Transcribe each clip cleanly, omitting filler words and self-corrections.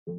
The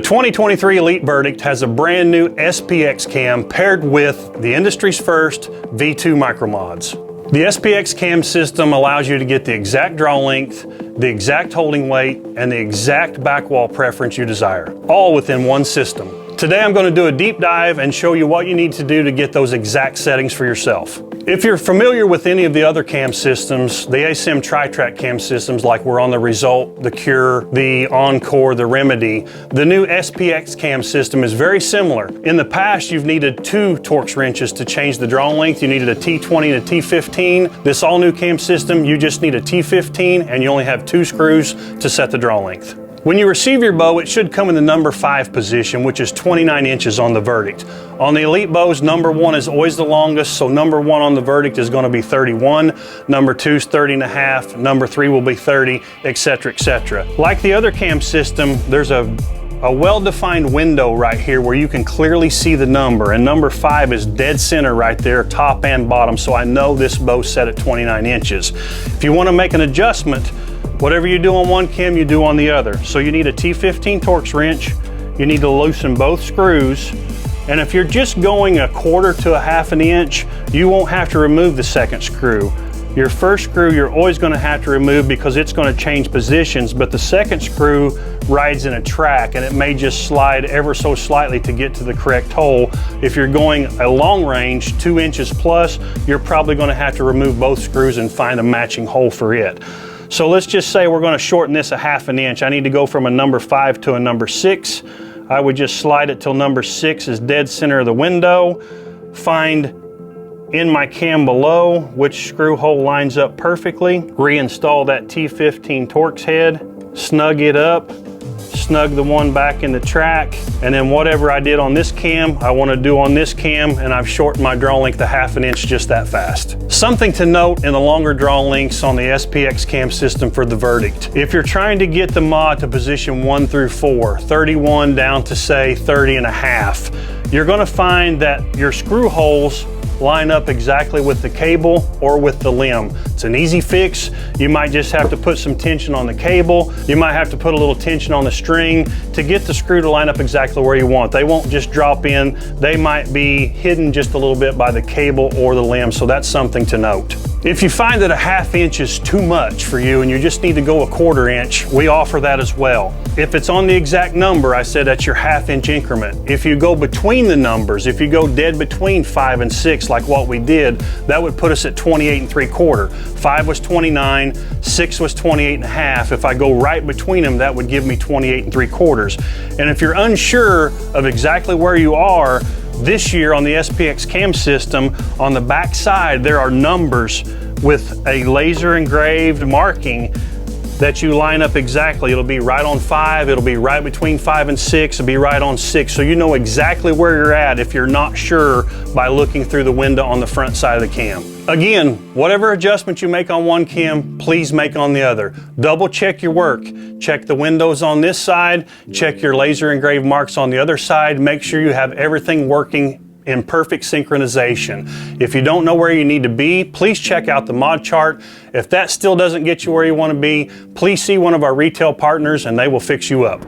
2023 Elite Verdict has a brand new SPX Cam paired with the industry's first V2 micromods. The SPX Cam system allows you to get the exact draw length, the exact holding weight, and the exact back wall preference you desire, all within one system. Today I'm going to do a deep dive and show you what you need to do to get those exact settings for yourself. If you're familiar with any of the other cam systems, the ASIM tri-track cam systems like we're on the Result, the Cure, the Encore, the Remedy, the new SPX Cam system is very similar. In the past, you've needed 2 Torx wrenches to change the draw length. You needed a T20 and a T15. This all new cam system, you just need a T15 and you only have 2 screws to set the draw length. When you receive your bow, it should come in the number 5 position, which is 29 inches on the Verdict. On the Elite bows, number 1 is always the longest, so number 1 on the Verdict is going to be 31, number 2 is 30.5, number 3 will be 30, etc., etc. Like the other cam system, there's a well-defined window right here where you can clearly see the number, and number 5 is dead center right there, top and bottom, so I know this bow's set at 29 inches. If you want to make an adjustment, whatever you do on one cam, you do on the other. So you need a T15 Torx wrench, you need to loosen both screws, and if you're just going 1/4 to 1/2 inch, you won't have to remove the second screw. Your first screw you're always going to have to remove because it's going to change positions, but the second screw rides in a track and it may just slide ever so slightly to get to the correct hole. If you're going a long range, 2 inches plus, you're probably going to have to remove both screws and find a matching hole for it. So let's just say we're going to shorten this 1/2 inch. I need to go from a number 5 to a number 6. I would just slide it till number 6 is dead center of the window. Find in my cam below which screw hole lines up perfectly. Reinstall that T15 Torx head. Snug it up. Snug the one back in the track, and then whatever I did on this cam, I want to do on this cam, and I've shortened my draw length 1/2 inch just that fast. Something to note in the longer draw lengths on the SPX Cam system for the Verdict. If you're trying to get the mod to position 1 through 4, 31 down to say 30.5, you're going to find that your screw holes line up exactly with the cable or with the limb. It's an easy fix. You might just have to put some tension on the cable. You might have to put a little tension on the string to get the screw to line up exactly where you want. They won't just drop in. They might be hidden just a little bit by the cable or the limb, so that's something to note. If you find that 1/2 inch is too much for you and you just need to go 1/4 inch, we offer that as well. If it's on the exact number, I said that's your 1/2 inch increment. If you go between the numbers, if you go dead between 5 and 6 like what we did, that would put us at 28 3/4. 5 was 29, 6 was 28.5. If I go right between them, that would give me 28 3/4. And if you're unsure of exactly where you are, this year on the SPX Cam system, on the back side, there are numbers with a laser engraved marking that you line up exactly. It'll be right on 5, it'll be right between 5 and 6, it'll be right on 6. So you know exactly where you're at if you're not sure by looking through the window on the front side of the cam. Again, whatever adjustment you make on one cam, please make on the other. Double check your work. Check the windows on this side, check your laser engraved marks on the other side. Make sure you have everything working in perfect synchronization. If you don't know where you need to be, please check out the mod chart. If that still doesn't get you where you want to be, please see one of our retail partners and they will fix you up.